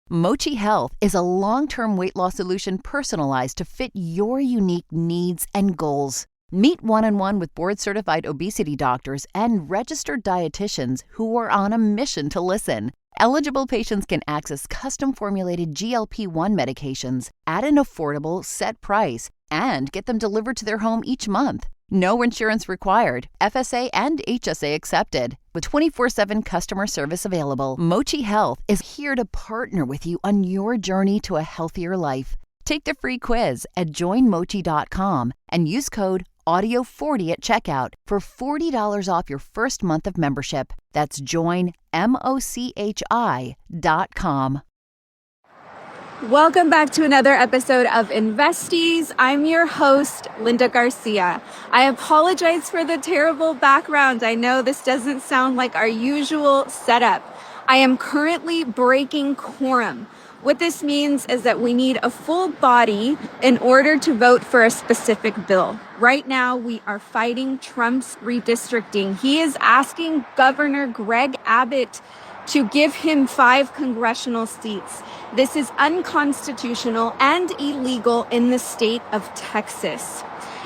Mochi Health is a long-term weight loss solution personalized to fit your unique needs and goals. Meet one-on-one with board-certified obesity doctors and registered dietitians who are on a mission to listen. Eligible patients can access custom-formulated GLP-1 medications at an affordable, set price and get them delivered to their home each month. No insurance required, FSA and HSA accepted. With 24/7 customer service available, Mochi Health is here to partner with you on your journey to a healthier life. Take the free quiz at joinmochi.com and use code AUDIO40 at checkout for $40 off your first month of membership. That's joinmochi.com. Welcome back to another episode of Investies. I'm your host, Linda Garcia. I apologize for the terrible background. I know this doesn't sound like our usual setup. I am currently breaking quorum. What this means is that we need a full body in order to vote for a specific bill. Right now, we are fighting Trump's redistricting. He is asking Governor Greg Abbott to give him 5 congressional seats. This is unconstitutional and illegal in the state of Texas.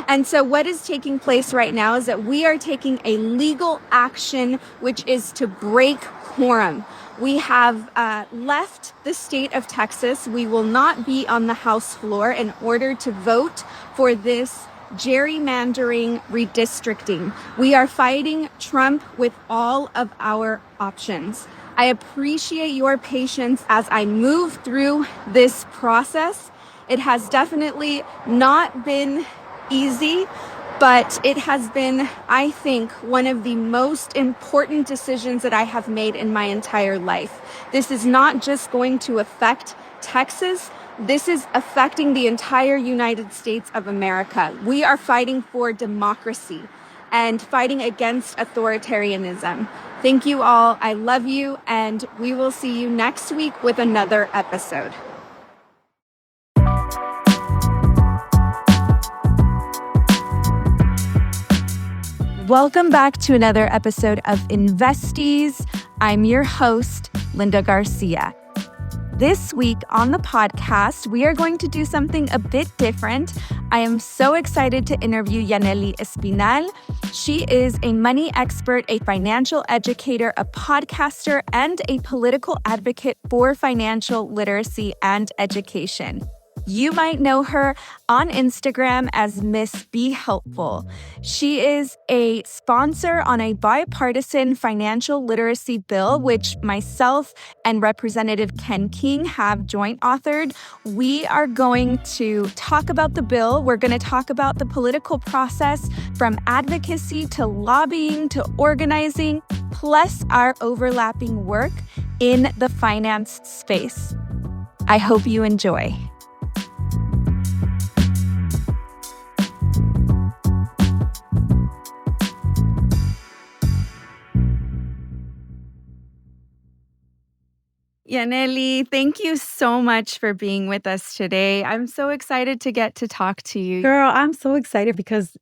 And so what is taking place right now is that we are taking a legal action, which is to break quorum. We have left the state of Texas. We will not be on the House floor in order to vote for this gerrymandering redistricting. We are fighting Trump with all of our options. I appreciate your patience as I move through this process. It has definitely not been easy, but it has been, I think, one of the most important decisions that I have made in my entire life. This is not just going to affect Texas. This is affecting the entire United States of America. We are fighting for democracy and fighting against authoritarianism. Thank you all. I love you, and we will see you next week with another episode. Welcome back to another episode of Investies. I'm your host, Linda Garcia. This week on the podcast, we are going to do something a bit different. I am so excited to interview Yaneli Espinal. She is a money expert, a financial educator, a podcaster, and a political advocate for financial literacy and education. You might know her on Instagram as Miss Be Helpful. She is a sponsor on a bipartisan financial literacy bill, which myself and Representative Ken King have joint authored. We are going to talk about the bill. We're going to talk about the political process from advocacy to lobbying to organizing, plus our overlapping work in the finance space. I hope you enjoy. Yaneli, thank you so much for being with us today. I'm so excited to get to talk to you. Girl, I'm so excited because,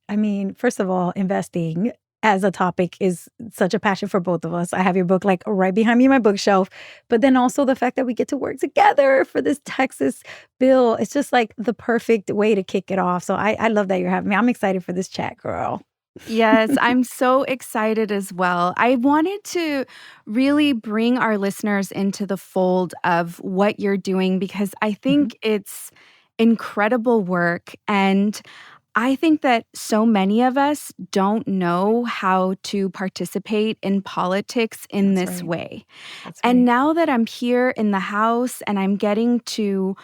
first of all, investing as a topic is such a passion for both of us. I have your book like right behind me on my bookshelf, but then also the fact that we get to work together for this Texas bill. It's just like the perfect way to kick it off. So I love that you're having me. I'm excited for this chat, girl. Yes, I'm so excited as well. I wanted to really bring our listeners into the fold of what you're doing because I think it's incredible work. And I think that so many of us don't know how to participate in politics in this way. And now that I'm here in the House and I'm getting to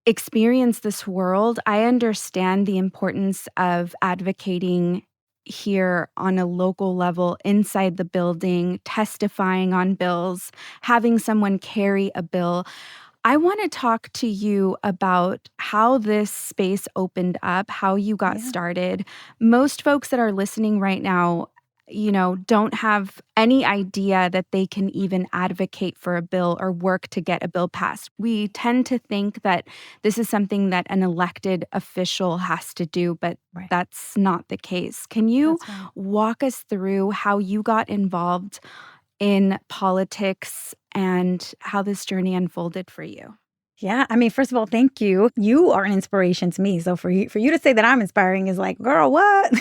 experience this world, I understand the importance of advocating here on a local level inside the building, testifying on bills, having someone carry a bill. I want to talk to you about how this space opened up, how you got started. Most folks that are listening right now, don't have any idea that they can even advocate for a bill or work to get a bill passed. We tend to think that this is something that an elected official has to do, but that's not the case. Can you walk us through how you got involved in politics and how this journey unfolded for you. Yeah, I mean, first of all, thank you. You are an inspiration to me. So for you to say that I'm inspiring is like, girl, what?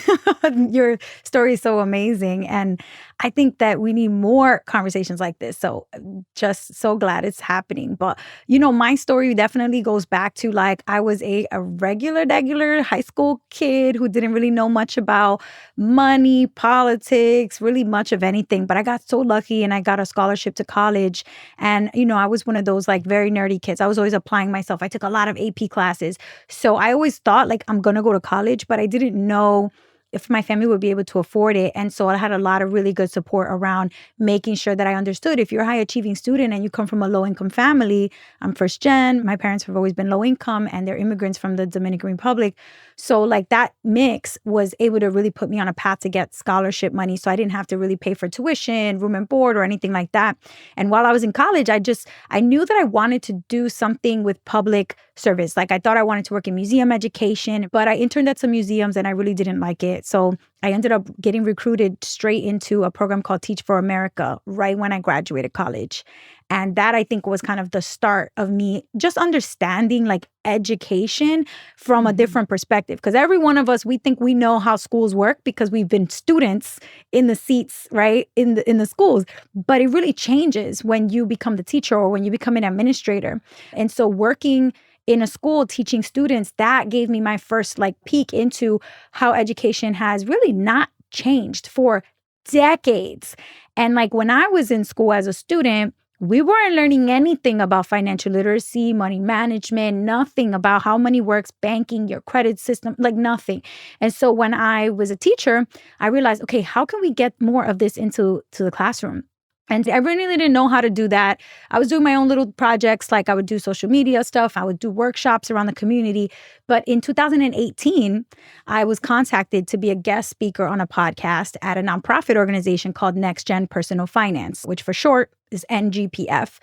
Your story is so amazing. And I think that we need more conversations like this. So just so glad it's happening. But, my story definitely goes back to like I was a regular high school kid who didn't really know much about money, politics, really much of anything. But I got so lucky and I got a scholarship to college. And, I was one of those like very nerdy kids. I was always applying myself. I took a lot of AP classes. So I always thought like I'm going to go to college, but I didn't know if my family would be able to afford it. And so I had a lot of really good support around making sure that I understood if you're a high achieving student and you come from a low income family. I'm first gen. My parents have always been low income and they're immigrants from the Dominican Republic. So like that mix was able to really put me on a path to get scholarship money. So I didn't have to really pay for tuition, room and board, or anything like that. And while I was in college, I knew that I wanted to do something with public service. Like I thought I wanted to work in museum education, but I interned at some museums and I really didn't like it. So I ended up getting recruited straight into a program called Teach for America right when I graduated college. And that I think was kind of the start of me just understanding like education from a different perspective. Because every one of us, we think we know how schools work because we've been students in the seats, right, in the schools. But it really changes when you become the teacher or when you become an administrator. And so working in a school teaching students, that gave me my first like peek into how education has really not changed for decades. And like when I was in school as a student, we weren't learning anything about financial literacy, money management, nothing about how money works, banking, your credit system, like nothing. And so when I was a teacher, I realized, okay, how can we get more of this into the classroom? And I really didn't know how to do that. I was doing my own little projects, like I would do social media stuff. I would do workshops around the community. But in 2018, I was contacted to be a guest speaker on a podcast at a nonprofit organization called Next Gen Personal Finance, which for short is NGPF.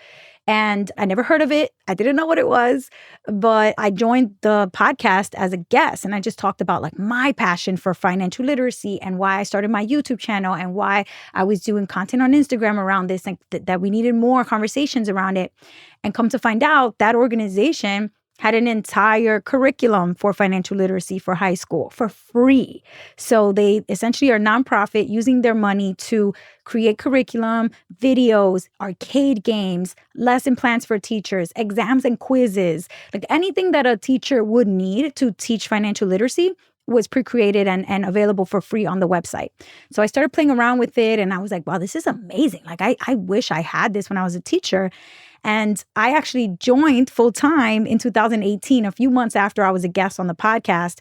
And I never heard of it. I didn't know what it was, but I joined the podcast as a guest. And I just talked about like my passion for financial literacy and why I started my YouTube channel and why I was doing content on Instagram around this and that we needed more conversations around it. And come to find out, that organization had an entire curriculum for financial literacy for high school for free. So they essentially are nonprofit using their money to create curriculum, videos, arcade games, lesson plans for teachers, exams and quizzes, like anything that a teacher would need to teach financial literacy was pre-created and available for free on the website. So I started playing around with it and I was like, wow, this is amazing. Like I wish I had this when I was a teacher. And I actually joined full time in 2018, a few months after I was a guest on the podcast.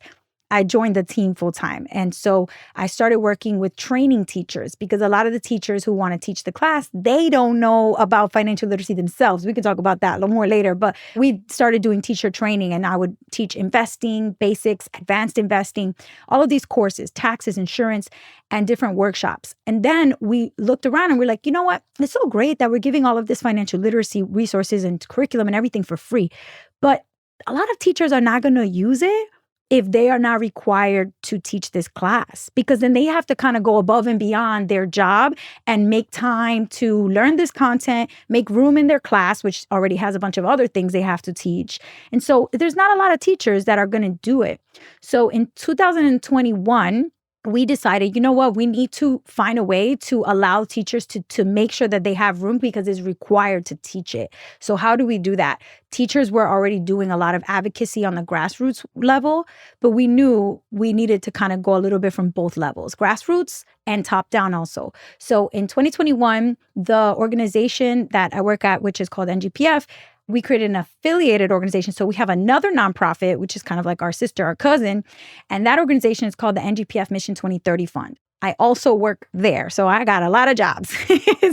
I joined the team full time. And so I started working with training teachers because a lot of the teachers who want to teach the class, they don't know about financial literacy themselves. We can talk about that a little more later, but we started doing teacher training and I would teach investing, basics, advanced investing, all of these courses, taxes, insurance, and different workshops. And then we looked around and we're like, you know what? It's so great that we're giving all of this financial literacy resources and curriculum and everything for free. But a lot of teachers are not going to use it if they are not required to teach this class, because then they have to kind of go above and beyond their job and make time to learn this content, make room in their class, which already has a bunch of other things they have to teach. And so there's not a lot of teachers that are going to do it. So in 2021, we decided, you know what, we need to find a way to allow teachers to make sure that they have room because it's required to teach it. So how do we do that? Teachers were already doing a lot of advocacy on the grassroots level, but we knew we needed to kind of go a little bit from both levels, grassroots and top down also. So in 2021, the organization that I work at, which is called NGPF, we created an affiliated organization. So we have another nonprofit, which is kind of like our sister, our cousin. And that organization is called the NGPF Mission 2030 Fund. I also work there. So I got a lot of jobs.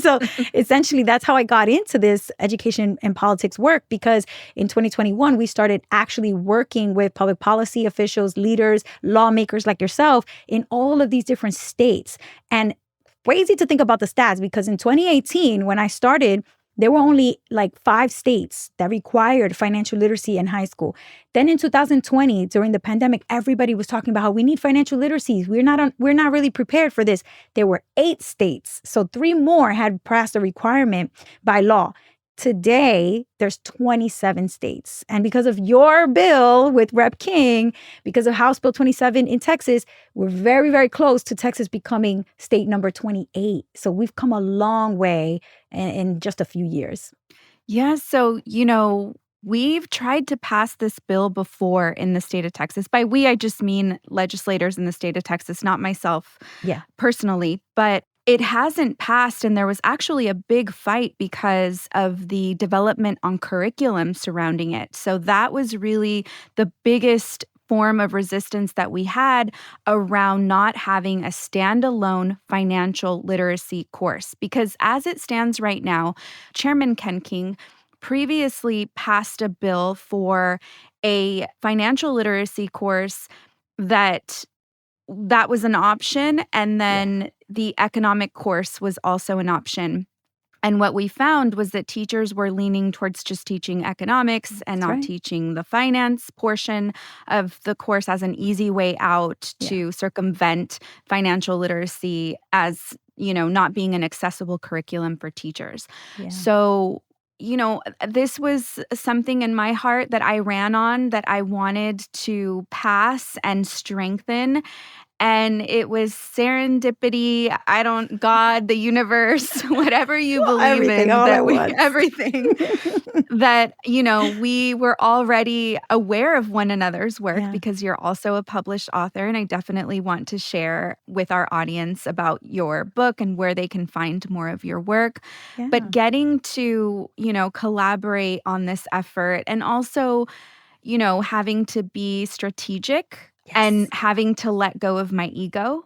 So essentially, that's how I got into this education and politics work, because in 2021, we started actually working with public policy officials, leaders, lawmakers like yourself in all of these different states. And crazy to think about the stats, because in 2018, when I started, There were only like 5 states that required financial literacy in high school. Then in 2020, during the pandemic, everybody was talking about how we need financial literacy. We're not really prepared for this. There were 8 states. So 3 more had passed a requirement by law. Today, there's 27 states. And because of your bill with Rep. King, because of House Bill 27 in Texas, we're very, very close to Texas becoming state number 28. So we've come a long way in just a few years. Yeah, so, we've tried to pass this bill before in the state of Texas. By we, I just mean legislators in the state of Texas, not myself personally. But it hasn't passed, and there was actually a big fight because of the development on curriculum surrounding it. So that was really the biggest form of resistance that we had around not having a standalone financial literacy course. Because as it stands right now, Chairman Ken King previously passed a bill for a financial literacy course that was an option, and then the economic course was also an option. And what we found was that teachers were leaning towards just teaching economics and not teaching the finance portion of the course as an easy way out to circumvent financial literacy as, not being an accessible curriculum for teachers. So, this was something in my heart that I ran on, that I wanted to pass and strengthen. And it was serendipity. God, the universe, whatever you believe Everything, in, all that at once. everything that, we were already aware of one another's work because you're also a published author. And I definitely want to share with our audience about your book and where they can find more of your work. But getting to, collaborate on this effort, and also, having to be strategic and having to let go of my ego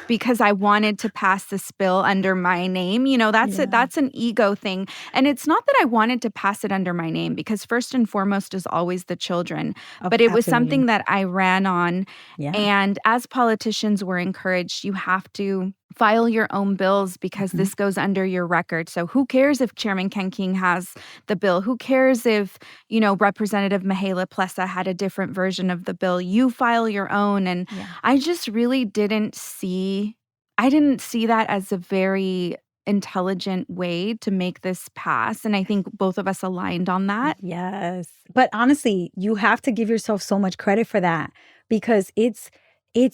because I wanted to pass this bill under my name. That's an ego thing. And it's not that I wanted to pass it under my name, because first and foremost is always the children. But it was something that I ran on. And as politicians, we're encouraged, you have to file your own bills because this goes under your record. So who cares if Chairman Ken King has the bill? Who cares if, Representative Mihaela Plessa had a different version of the bill? You file your own. And I just really didn't see that as a very intelligent way to make this pass. And I think both of us aligned on that. Yes. But honestly, you have to give yourself so much credit for that, because it's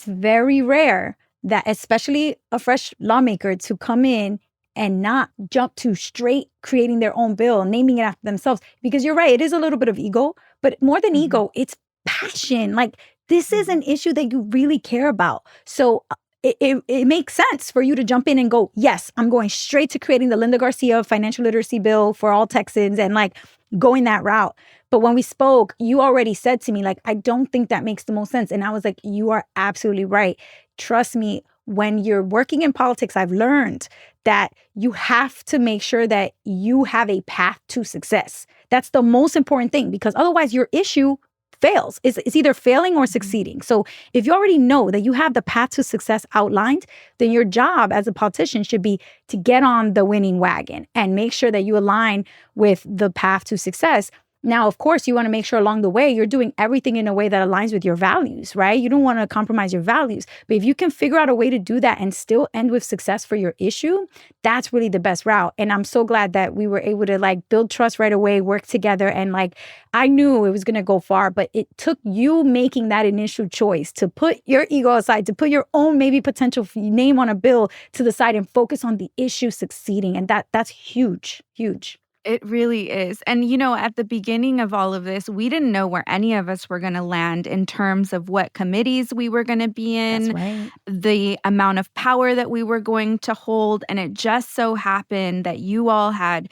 very rare that, especially a fresh lawmaker, to come in and not jump to straight creating their own bill, naming it after themselves. Because you're right, it is a little bit of ego, but more than ego, it's passion. Like, this is an issue that you really care about. So it makes sense for you to jump in and go, yes, I'm going straight to creating the Linda Garcia financial literacy bill for all Texans, and like going that route. But when we spoke, you already said to me, like, I don't think that makes the most sense. And I was like, you are absolutely right. Trust me, when you're working in politics, I've learned that you have to make sure that you have a path to success. That's the most important thing, because otherwise your issue fails. It's either failing or succeeding. So if you already know that you have the path to success outlined, then your job as a politician should be to get on the winning wagon and make sure that you align with the path to success. Now, of course, you want to make sure along the way you're doing everything in a way that aligns with your values, right? You don't want to compromise your values. But if you can figure out a way to do that and still end with success for your issue, that's really the best route. And I'm so glad that we were able to like build trust right away, work together. And like, I knew it was going to go far, but it took you making that initial choice to put your ego aside, to put your own maybe potential name on a bill to the side and focus on the issue succeeding. And that's huge, huge. It really is. And, at the beginning of all of this, we didn't know where any of us were going to land in terms of what committees we were going to be in, the amount of power that we were going to hold. And it just so happened that you all had,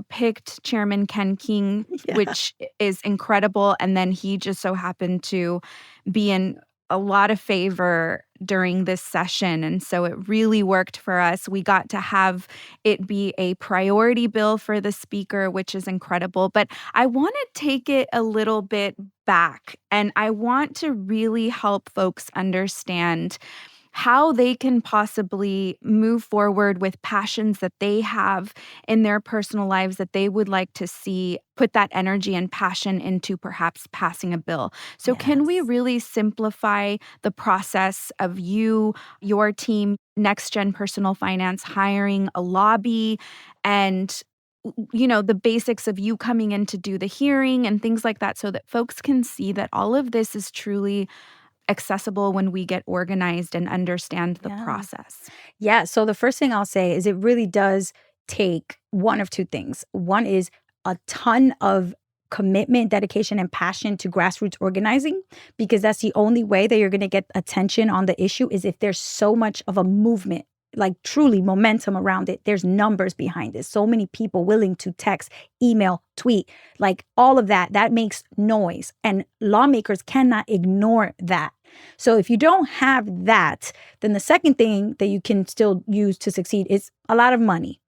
picked Chairman Ken King, which is incredible. And then he just so happened to be in a lot of favor during this session. And so it really worked for us. We got to have it be a priority bill for the speaker, which is incredible. But I want to take it a little bit back, and I want to really help folks understand how they can possibly move forward with passions that they have in their personal lives that they would like to see put that energy and passion into perhaps passing a bill. So can we Yes. really simplify the process of your team, Next Gen Personal Finance, hiring a lobby and the basics of you coming in to do the hearing and things like that so that folks can see that all of this is truly accessible when we get organized and understand the Yeah. process? Yeah. So the first thing I'll say is it really does take one of two things. One is a ton of commitment, dedication, and passion to grassroots organizing, because that's the only way that you're going to get attention on the issue is if there's so much of a movement, like truly momentum around it. There's numbers behind it. So many people willing to text, email, tweet, like all of that, that makes noise. And lawmakers cannot ignore that. So if you don't have that, then the second thing that you can still use to succeed is a lot of money.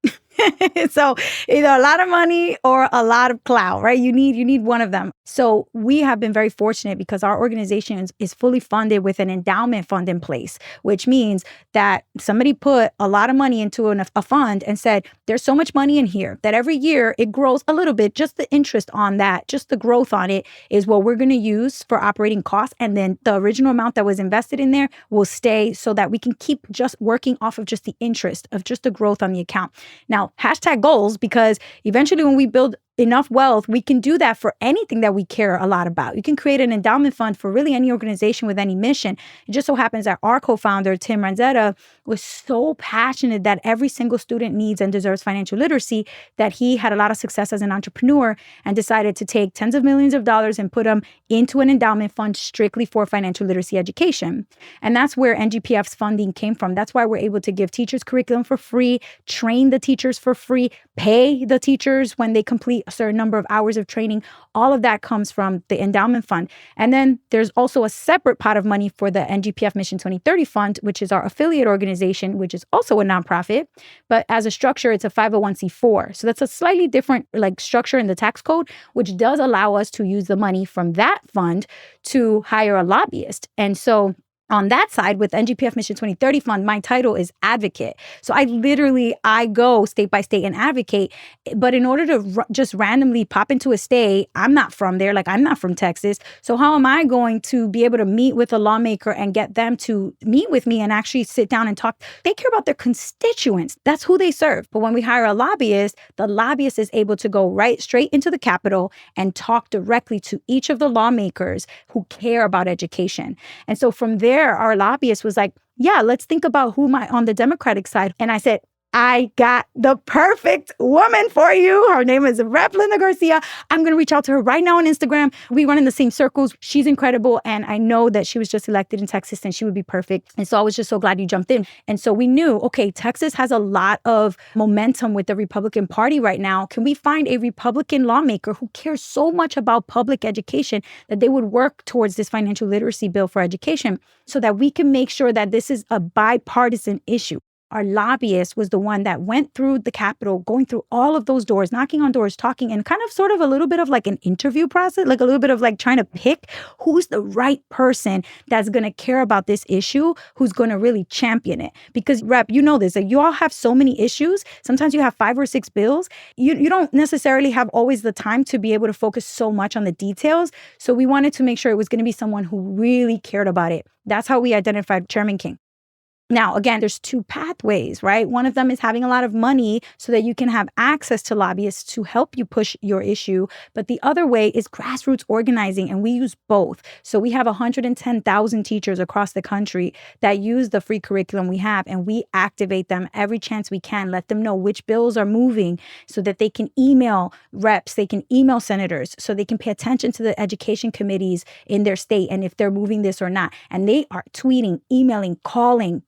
So either a lot of money or a lot of clout, right? You need one of them. So we have been very fortunate because our organization is fully funded with an endowment fund in place, which means that somebody put a lot of money into a fund and said, there's so much money in here that every year it grows a little bit. Just the interest on that, just the growth on it is what we're going to use for operating costs. And then the original amount that was invested in there will stay so that we can keep just working off of just the interest of just the growth on the account. Now, hashtag goals, because eventually when we build enough wealth, we can do that for anything that we care a lot about. You can create an endowment fund for really any organization with any mission. It just so happens that our co-founder, Tim Ranzetta, was so passionate that every single student needs and deserves financial literacy that he had a lot of success as an entrepreneur and decided to take tens of millions of dollars and put them into an endowment fund strictly for financial literacy education. And that's where NGPF's funding came from. That's why we're able to give teachers curriculum for free, train the teachers for free, pay the teachers when they complete a certain number of hours of training. All of that comes from the endowment fund. And then there's also a separate pot of money for the NGPF Mission 2030 Fund, which is our affiliate organization, which is also a nonprofit. But as a structure, it's a 501c4. So that's a slightly different structure in the tax code, which does allow us to use the money from that fund to hire a lobbyist. And so on that side, with NGPF Mission 2030 Fund, my title is advocate. So I go state by state and advocate. But in order to just randomly pop into a state, I'm not from there. I'm not from Texas. So how am I going to be able to meet with a lawmaker and get them to meet with me and actually sit down and talk? They care about their constituents. That's who they serve. But when we hire a lobbyist, the lobbyist is able to go right straight into the Capitol and talk directly to each of the lawmakers who care about education. And so from there, our lobbyist was like, yeah, let's think about who might on the Democratic side. And I said, I got the perfect woman for you. Her name is Rep. Linda Garcia. I'm going to reach out to her right now on Instagram. We run in the same circles. She's incredible. And I know that she was just elected in Texas and she would be perfect. And so I was just so glad you jumped in. And so we knew, okay, Texas has a lot of momentum with the Republican Party right now. Can we find a Republican lawmaker who cares so much about public education that they would work towards this financial literacy bill for education so that we can make sure that this is a bipartisan issue? Our lobbyist was the one that went through the Capitol, going through all of those doors, knocking on doors, talking, and kind of sort of a little bit of an interview process, a little bit of trying to pick who's the right person that's going to care about this issue, who's going to really champion it. Because Rep, you know this, you all have so many issues. Sometimes you have 5 or 6 bills. You don't necessarily have always the time to be able to focus so much on the details. So we wanted to make sure it was going to be someone who really cared about it. That's how we identified Chairman King. Now, again, there's 2 pathways, right? One of them is having a lot of money so that you can have access to lobbyists to help you push your issue. But the other way is grassroots organizing, and we use both. So we have 110,000 teachers across the country that use the free curriculum we have, and we activate them every chance we can, let them know which bills are moving so that they can email reps, they can email senators, so they can pay attention to the education committees in their state and if they're moving this or not. And they are tweeting, emailing, calling,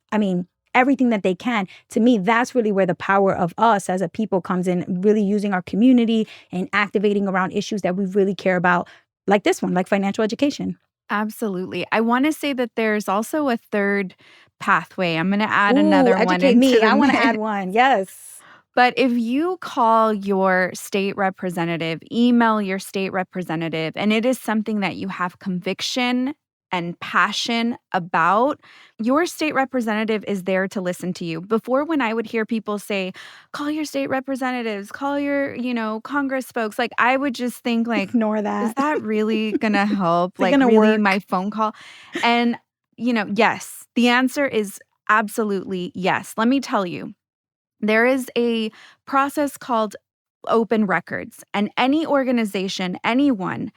everything that they can. To me, that's really where the power of us as a people comes in, really using our community and activating around issues that we really care about, like this one, like financial education. Absolutely. I want to say that there's also a third pathway. I'm going to add another one educate into me. the I want to mix. add one. Yes. But if you call your state representative, email your state representative, and it is something that you have conviction and passion about, your state representative is there to listen to you. Before, when I would hear people say, call your state representatives, call your, Congress folks, like I would just think like, Ignore is that. that really gonna help? Is it Like gonna really work? my phone call? And, yes, the answer is absolutely yes. Let me tell you, there is a process called open records, and any organization, anyone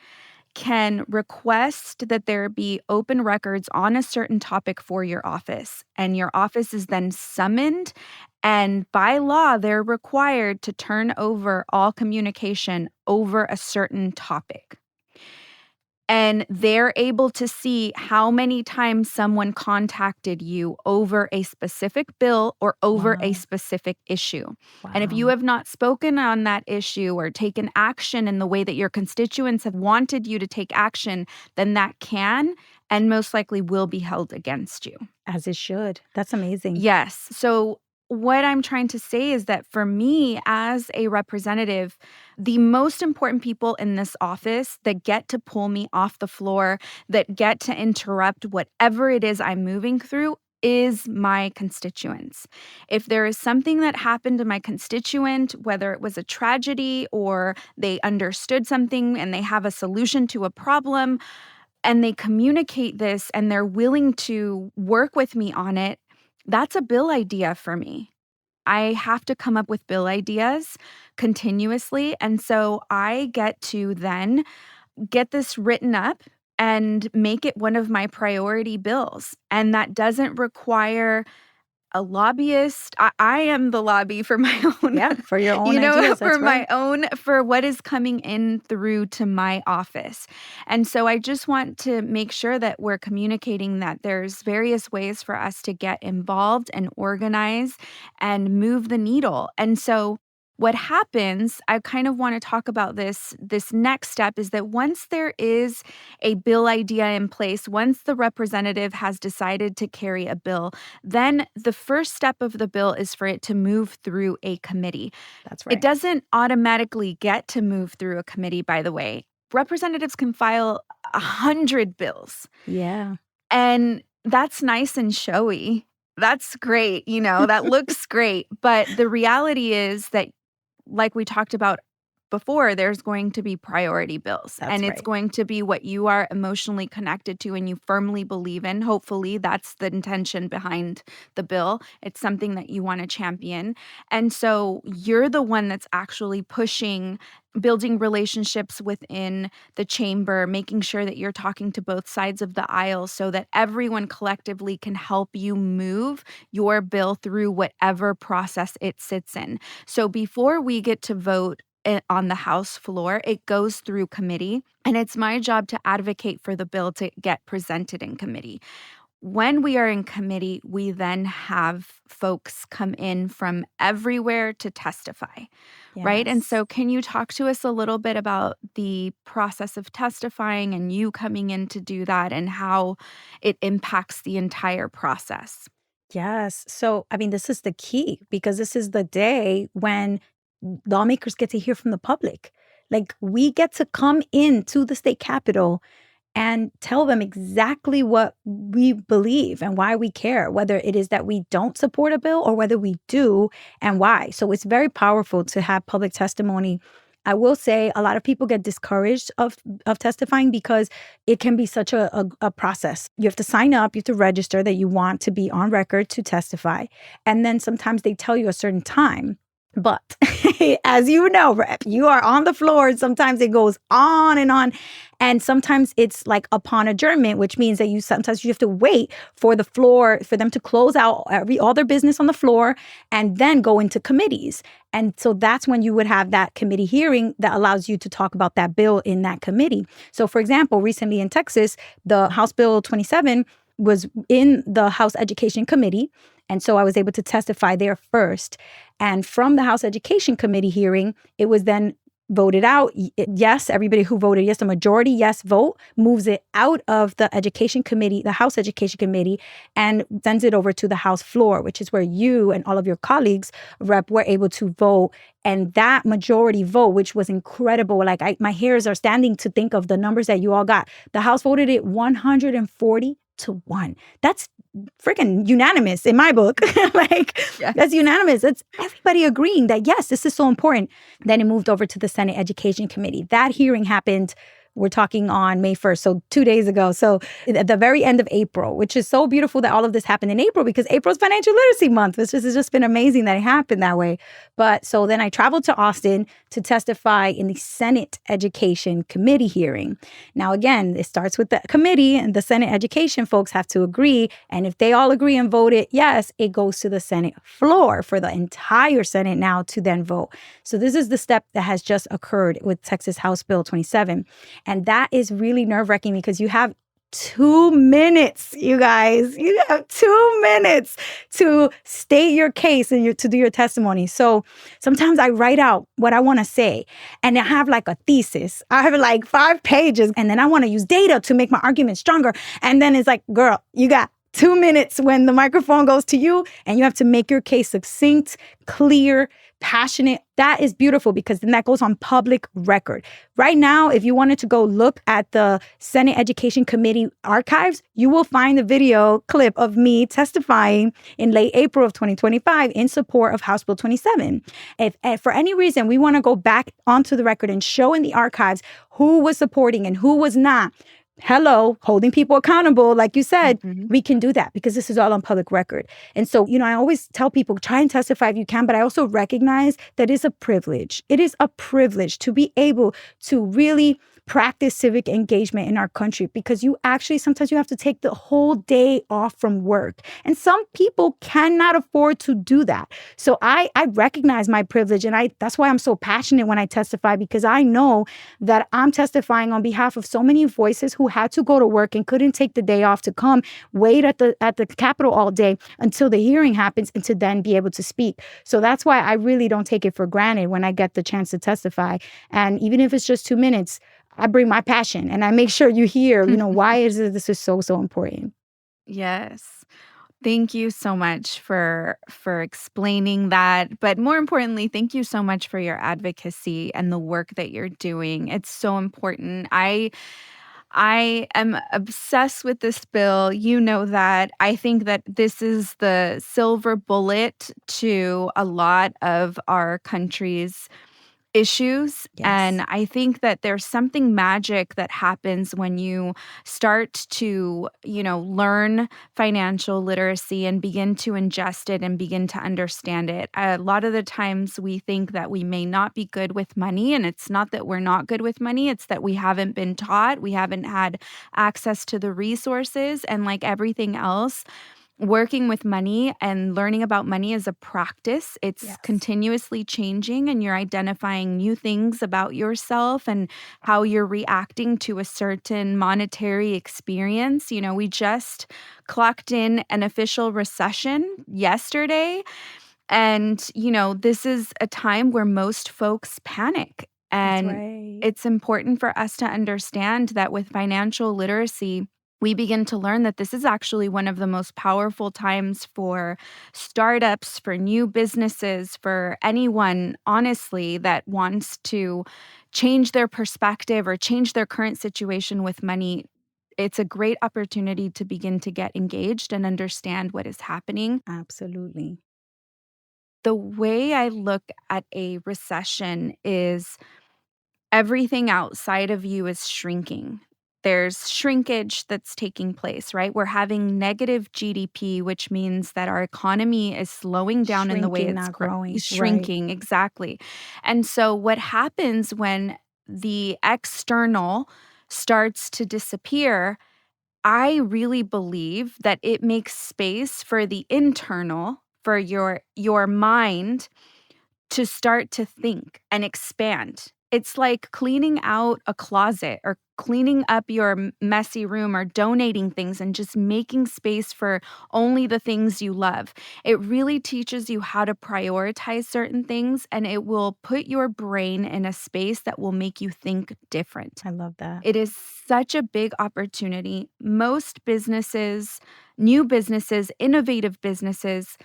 can request that there be open records on a certain topic for your office. And your office is then summoned. And by law, they're required to turn over all communication over a certain topic. And they're able to see how many times someone contacted you over a specific bill or over a Wow. specific issue. And if you Wow. have not spoken on that issue or taken action in the way that your constituents have wanted you to take action, then that can and most likely will be held against you. As it should. That's amazing. Yes. So what I'm trying to say is that for me as a representative, the most important people in this office that get to pull me off the floor, that get to interrupt whatever it is I'm moving through, is my constituents. If there is something that happened to my constituent, whether it was a tragedy or they understood something and they have a solution to a problem, and they communicate this and they're willing to work with me on it, that's a bill idea for me. I have to come up with bill ideas continuously. And so I get to then get this written up and make it one of my priority bills. And that doesn't require a lobbyist. I am the lobby for my own, Yeah, for your own ideas. for That's my right. own, for what is coming in through to my office. And so I just want to make sure that we're communicating that there's various ways for us to get involved and organize and move the needle. And so what happens, I kind of want to talk about this next step, is that once there is a bill idea in place, once the representative has decided to carry a bill, then the first step of the bill is for it to move through a committee. That's right. It doesn't automatically get to move through a committee, by the way. Representatives can file 100 bills. Yeah. And that's nice and showy. That's great, that looks great. But the reality is that, like we talked about before, there's going to be priority bills. That's and it's right. going to be what you are emotionally connected to and you firmly believe in. Hopefully, that's the intention behind the bill. It's something that you want to champion. And so you're the one that's actually pushing, building relationships within the chamber, making sure that you're talking to both sides of the aisle so that everyone collectively can help you move your bill through whatever process it sits in. So before we get to vote on the House floor, it goes through committee, and it's my job to advocate for the bill to get presented in committee. When we are in committee, we then have folks come in from everywhere to testify, right? And Yes. so can you talk to us a little bit about the process of testifying and you coming in to do that and how it impacts the entire process? Yes. So, I mean, this is the key because this is the day when lawmakers get to hear from the public. Like, we get to come into the state capitol and tell them exactly what we believe and why we care, whether it is that we don't support a bill or whether we do and why. So it's very powerful to have public testimony. I will say a lot of people get discouraged of testifying because it can be such a process. You have to sign up, you have to register that you want to be on record to testify. And then sometimes they tell you a certain time. But as you know, Rep, you are on the floor. And sometimes it goes on and on. And sometimes it's like upon adjournment, which means that sometimes you have to wait for the floor, for them to close out all their business on the floor and then go into committees. And so that's when you would have that committee hearing that allows you to talk about that bill in that committee. So for example, recently in Texas, the House Bill 27 was in the House Education Committee. And so I was able to testify there first. And from the House Education Committee hearing, it was then voted out. Yes, everybody who voted yes, the majority yes vote moves it out of the education committee, the House Education Committee, and sends it over to the House floor, which is where you and all of your colleagues, Rep, were able to vote. And that majority vote, which was incredible, like my hairs are standing to think of the numbers that you all got. The House voted it 140-1. That's freaking unanimous in my book. Like, Yes. that's unanimous. It's everybody agreeing that, yes, this is so important. Then it moved over to the Senate Education Committee. That hearing happened, we're talking on May 1st, so 2 days ago. So at the very end of April, which is so beautiful that all of this happened in April, because April's Financial Literacy Month, which has just been amazing that it happened that way. But so then I traveled to Austin to testify in the Senate Education Committee hearing. Now, again, it starts with the committee, and the Senate Education folks have to agree. And if they all agree and vote it yes, it goes to the Senate floor for the entire Senate now to then vote. So this is the step that has just occurred with Texas House Bill 27. And that is really nerve-wracking because you have 2 minutes, you guys. You have 2 minutes to state your case and to do your testimony. So sometimes I write out what I want to say, and I have like a thesis. I have like 5 pages, and then I want to use data to make my argument stronger. And then it's like, girl, you got 2 minutes when the microphone goes to you, and you have to make your case succinct, clear, passionate. That is beautiful because then that goes on public record. Right now, if you wanted to go look at the Senate Education Committee archives, you will find the video clip of me testifying in late April of 2025 in support of House Bill 27. If for any reason we want to go back onto the record and show in the archives who was supporting and who was not, hello, holding people accountable, like you said, we can do that because this is all on public record. And so, I always tell people, try and testify if you can, but I also recognize that it's a privilege. It is a privilege to be able to really practice civic engagement in our country, because sometimes you have to take the whole day off from work. And some people cannot afford to do that. So I recognize my privilege, and that's why I'm so passionate when I testify, because I know that I'm testifying on behalf of so many voices who had to go to work and couldn't take the day off to come wait at the Capitol all day until the hearing happens and to then be able to speak. So that's why I really don't take it for granted when I get the chance to testify. And even if it's just 2 minutes, I bring my passion and I make sure you hear, why is this is so, so important. Yes. Thank you so much for explaining that. But more importantly, thank you so much for your advocacy and the work that you're doing. It's so important. I am obsessed with this bill. You know that. I think that this is the silver bullet to a lot of our country's issues. Yes. And I think that there's something magic that happens when you start to, learn financial literacy and begin to ingest it and begin to understand it. A lot of the times we think that we may not be good with money, and it's not that we're not good with money, it's that we haven't been taught, we haven't had access to the resources, and like everything else, working with money and learning about money is a practice. It's continuously changing, and you're identifying new things about yourself and how you're reacting to a certain monetary experience. We just clocked in an official recession yesterday. And, this is a time where most folks panic. And it's important for us to understand that with financial literacy, we begin to learn that this is actually one of the most powerful times for startups, for new businesses, for anyone, honestly, that wants to change their perspective or change their current situation with money. It's a great opportunity to begin to get engaged and understand what is happening. Absolutely. The way I look at a recession is everything outside of you is shrinking. There's shrinkage that's taking place, right? We're having negative GDP, which means that our economy is slowing down in the way Shrinking, it's not growing. shrinking. Exactly. And so what happens when the external starts to disappear, I really believe that it makes space for the internal, for your mind to start to think and expand. It's like cleaning out a closet or cleaning up your messy room or donating things and just making space for only the things you love. It really teaches you how to prioritize certain things, and it will put your brain in a space that will make you think different. I love that. It is such a big opportunity. Most businesses, new businesses, innovative businesses,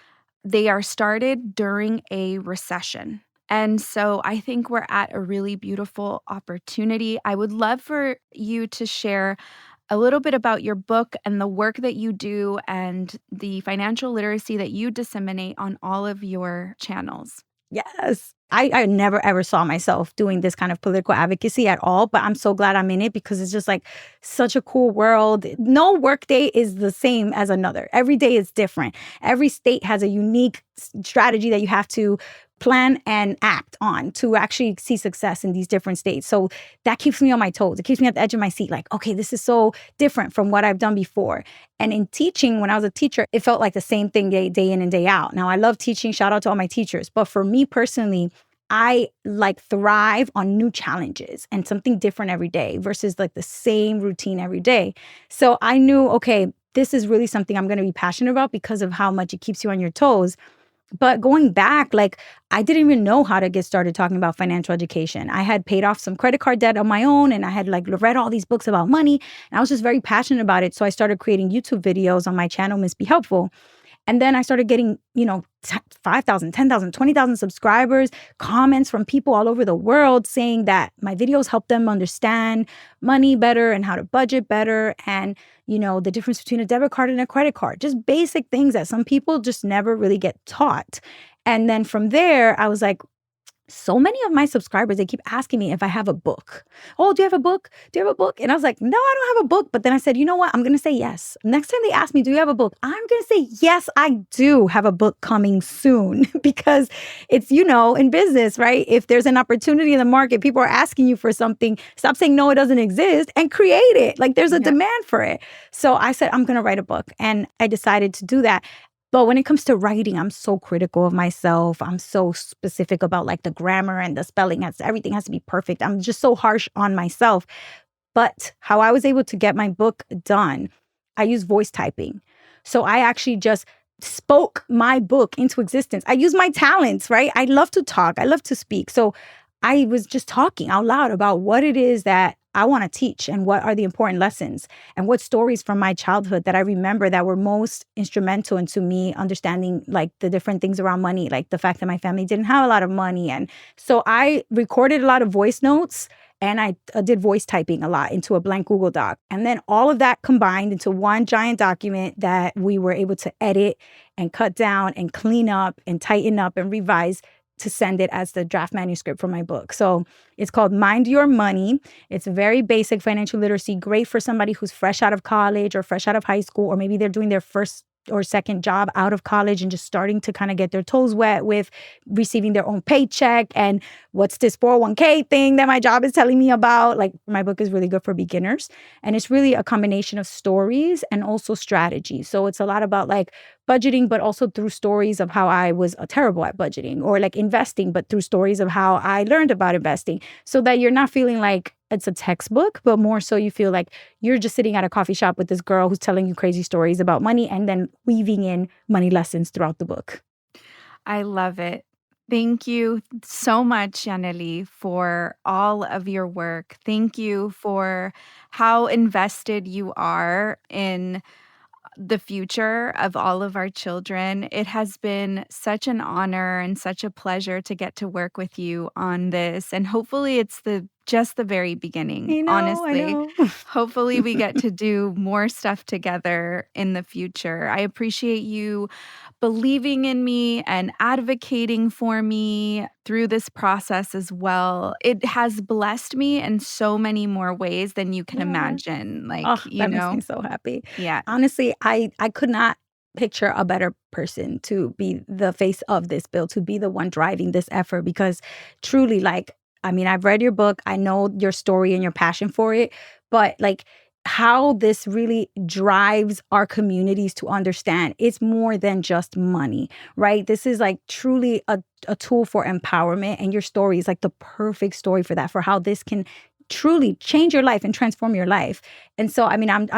they are started during a recession. And so I think we're at a really beautiful opportunity. I would love for you to share a little bit about your book and the work that you do and the financial literacy that you disseminate on all of your channels. Yes. I never ever saw myself doing this kind of political advocacy at all, but I'm so glad I'm in it because it's just like such a cool world. No workday is the same as another. Every day is different. Every state has a unique strategy that you have to plan and act on to actually see success in these different states. So that keeps me on my toes. It keeps me at the edge of my seat. Like, okay, this is so different from what I've done before. And in teaching, when I was a teacher, it felt like the same thing day in and day out. Now, I love teaching. Shout out to all my teachers. But for me personally, I like thrive on new challenges and something different every day versus like the same routine every day. So I knew, okay, this is really something I'm going to be passionate about because of how much it keeps you on your toes. But going back, like, I didn't even know how to get started talking about financial education. I had paid off some credit card debt on my own, and I had like read all these books about money, and I was just very passionate about it. So I started creating YouTube videos on my channel, Miss Be Helpful. And then I started getting, 5,000, 10,000, 20,000 subscribers, comments from people all over the world saying that my videos help them understand money better and how to budget better. And, the difference between a debit card and a credit card, just basic things that some people just never really get taught. And then from there, I was like, so many of my subscribers, they keep asking me if I have a book. Oh, do you have a book? Do you have a book? And I was like, no, I don't have a book. But then I said, you know what? I'm going to say yes. Next time they ask me, do you have a book? I'm going to say, yes, I do have a book coming soon because it's, in business, right? If there's an opportunity in the market, people are asking you for something, stop saying, no, it doesn't exist and create it. Like there's a demand for it. So I said, I'm going to write a book. And I decided to do that. But when it comes to writing, I'm so critical of myself. I'm so specific about like the grammar and the spelling. Everything has to be perfect. I'm just so harsh on myself. But how I was able to get my book done, I use voice typing. So I actually just spoke my book into existence. I use my talents, right? I love to talk. I love to speak. So I was just talking out loud about what it is that I want to teach and what are the important lessons and what stories from my childhood that I remember that were most instrumental into me understanding like the different things around money, like the fact that my family didn't have a lot of money. And so I recorded a lot of voice notes and I did voice typing a lot into a blank Google Doc. And then all of that combined into one giant document that we were able to edit and cut down and clean up and tighten up and revise to send it as the draft manuscript for my book. So it's called Mind Your Money. It's very basic financial literacy, great for somebody who's fresh out of college or fresh out of high school, or maybe they're doing their first or second job out of college and just starting to kind of get their toes wet with receiving their own paycheck. And what's this 401k thing that my job is telling me about? Like my book is really good for beginners. And it's really a combination of stories and also strategy. So it's a lot about like budgeting, but also through stories of how I was terrible at budgeting, or like investing, but through stories of how I learned about investing, so that you're not feeling like it's a textbook, but more so you feel like you're just sitting at a coffee shop with this girl who's telling you crazy stories about money and then weaving in money lessons throughout the book. I love it. Thank you so much, Yaneli, for all of your work. Thank you for how invested you are in the future of all of our children. It has been such an honor and such a pleasure to get to work with you on this. And hopefully it's just the very beginning, honestly. I know. Hopefully we get to do more stuff together in the future. I appreciate you believing in me and advocating for me through this process as well. It has blessed me in so many more ways than you can imagine. Like, that makes me so happy. Yeah. Honestly, I could not picture a better person to be the face of this bill, to be the one driving this effort, because truly, like, I mean, I've read your book. I know your story and your passion for it, but like, how this really drives our communities to understand it's more than just money, right? This is like truly a tool for empowerment. And your story is like the perfect story for that, for how this can truly change your life and transform your life. And so, I mean, I'm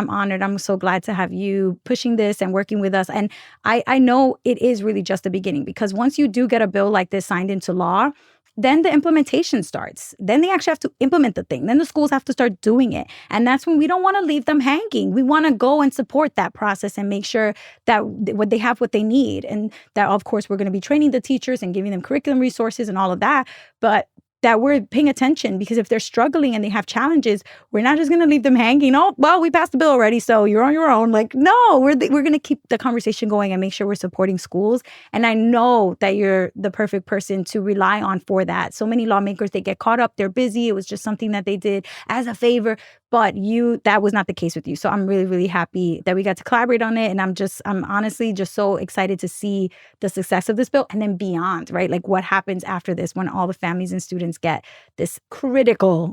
honored. I'm so glad to have you pushing this and working with us. And I know it is really just the beginning, because once you do get a bill like this signed into law, then the implementation starts. Then they actually have to implement the thing. Then the schools have to start doing it. And that's when we don't want to leave them hanging. We want to go and support that process and make sure that they have what they need. And that, of course, we're going to be training the teachers and giving them curriculum resources and all of that. But that we're paying attention, because if they're struggling and they have challenges, we're not just going to leave them hanging. Oh, well, we passed the bill already, so you're on your own. Like, no, we're going to keep the conversation going and make sure we're supporting schools. And I know that you're the perfect person to rely on for that. So many lawmakers, they get caught up, they're busy. It was just something that they did as a favor. But that was not the case with you. So I'm really, really happy that we got to collaborate on it. And I'm honestly just so excited to see the success of this bill and then beyond, right? Like what happens after this when all the families and students get this critical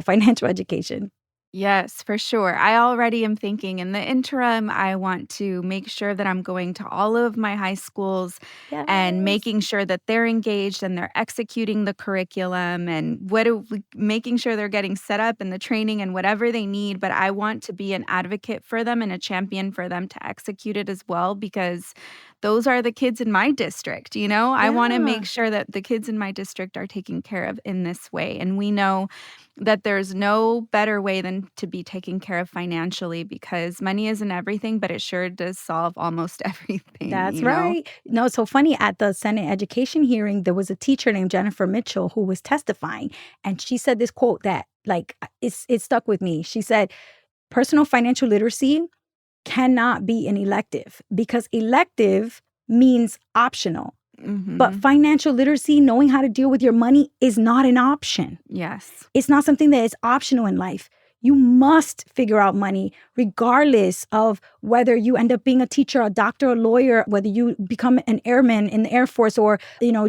financial education. Yes, for sure. I already am thinking in the interim, I want to make sure that I'm going to all of my high schools and Yes. making sure that they're engaged and they're executing the curriculum and making sure they're getting set up in the training and whatever they need. But I want to be an advocate for them and a champion for them to execute it as well, because those are the kids in my district. I want to Yeah. make sure that the kids in my district are taken care of in this way. And we know that there's no better way than to be taken care of financially, because money isn't everything, but it sure does solve almost everything, That's right. No, it's so funny. At the Senate education hearing, there was a teacher named Jennifer Mitchell who was testifying. And she said this quote that, like, it stuck with me. She said, personal financial literacy cannot be an elective, because elective means optional. But financial literacy, knowing how to deal with your money, is not an option. Yes. It's not something that is optional in life. You must figure out money regardless of whether you end up being a teacher, a doctor, a lawyer, whether you become an airman in the Air Force, or,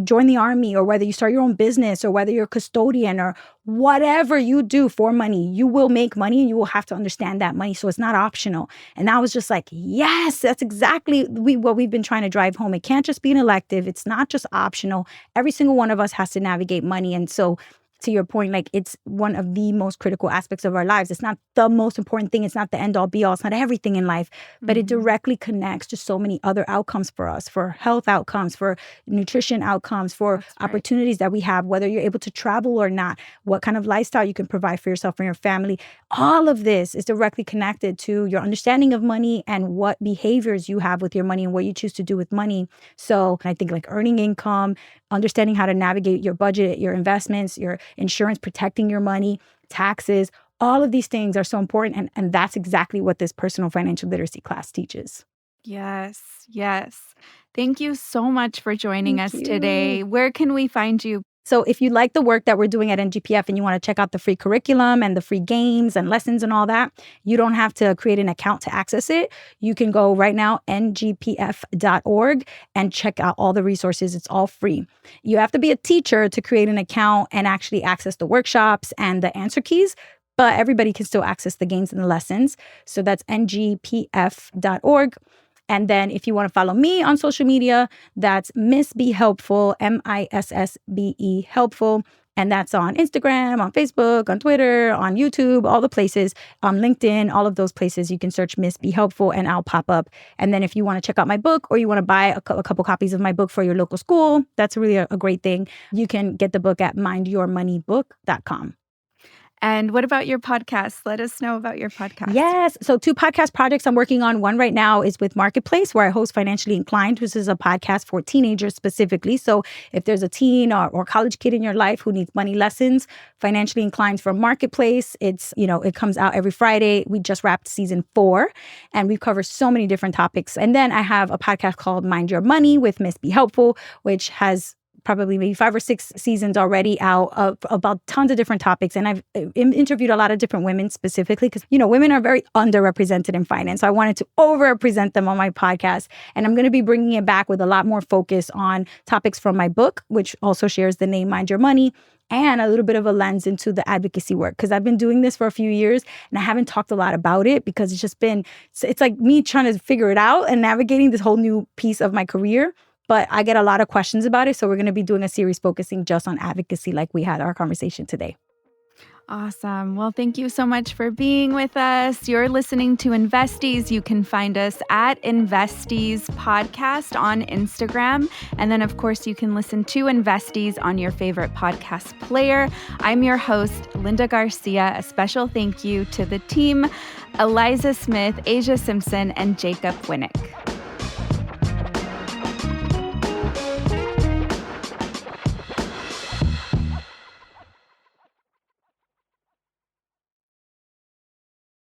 join the Army, or whether you start your own business, or whether you're a custodian, or whatever you do for money, you will make money and you will have to understand that money. So it's not optional. And I was just like, yes, that's exactly what we've been trying to drive home. It can't just be an elective. It's not just optional. Every single one of us has to navigate money. And so, to your point, like, it's one of the most critical aspects of our lives. It's not the most important thing. It's not the end all be all. It's not everything in life, but it directly connects to so many other outcomes for us, for health outcomes, for nutrition outcomes, for opportunities that we have, whether you're able to travel or not, what kind of lifestyle you can provide for yourself and your family. All of this is directly connected to your understanding of money and what behaviors you have with your money and what you choose to do with money. So I think, like, earning income, understanding how to navigate your budget, your investments, your insurance, protecting your money, taxes, all of these things are so important. And that's exactly what this personal financial literacy class teaches. Yes. Yes. Thank you so much for joining Thank us today. you. Where can we find you? So if you like the work that we're doing at NGPF and you want to check out the free curriculum and the free games and lessons and all that, you don't have to create an account to access it. You can go right now, ngpf.org, and check out all the resources. It's all free. You have to be a teacher to create an account and actually access the workshops and the answer keys, but everybody can still access the games and the lessons. So that's ngpf.org. And then if you want to follow me on social media, that's Miss Be Helpful, MISSBE Helpful. And that's on Instagram, on Facebook, on Twitter, on YouTube, all the places, on LinkedIn, all of those places. You can search Miss Be Helpful and I'll pop up. And then if you want to check out my book, or you want to buy a couple copies of my book for your local school, that's really a great thing. You can get the book at mindyourmoneybook.com. And what about your podcast? Let us know about your podcast. Yes. So 2 podcast projects I'm working on. One right now is with Marketplace, where I host Financially Inclined, which is a podcast for teenagers specifically. So if there's a teen or college kid in your life who needs money lessons, Financially Inclined from Marketplace. It comes out every Friday. We just wrapped season 4 and we've covered so many different topics. And then I have a podcast called Mind Your Money with Miss Be Helpful, which has probably maybe 5 or 6 seasons already out about tons of different topics. And I've interviewed a lot of different women specifically because, women are very underrepresented in finance. So I wanted to overrepresent them on my podcast. And I'm going to be bringing it back with a lot more focus on topics from my book, which also shares the name Mind Your Money, and a little bit of a lens into the advocacy work. Because I've been doing this for a few years and I haven't talked a lot about it because it's like me trying to figure it out and navigating this whole new piece of my career. But I get a lot of questions about it. So we're going to be doing a series focusing just on advocacy like we had our conversation today. Awesome. Well, thank you so much for being with us. You're listening to Investies. You can find us at Investies Podcast on Instagram. And then, of course, you can listen to Investies on your favorite podcast player. I'm your host, Linda Garcia. A special thank you to the team, Eliza Smith, Asia Simpson, and Jacob Winnick.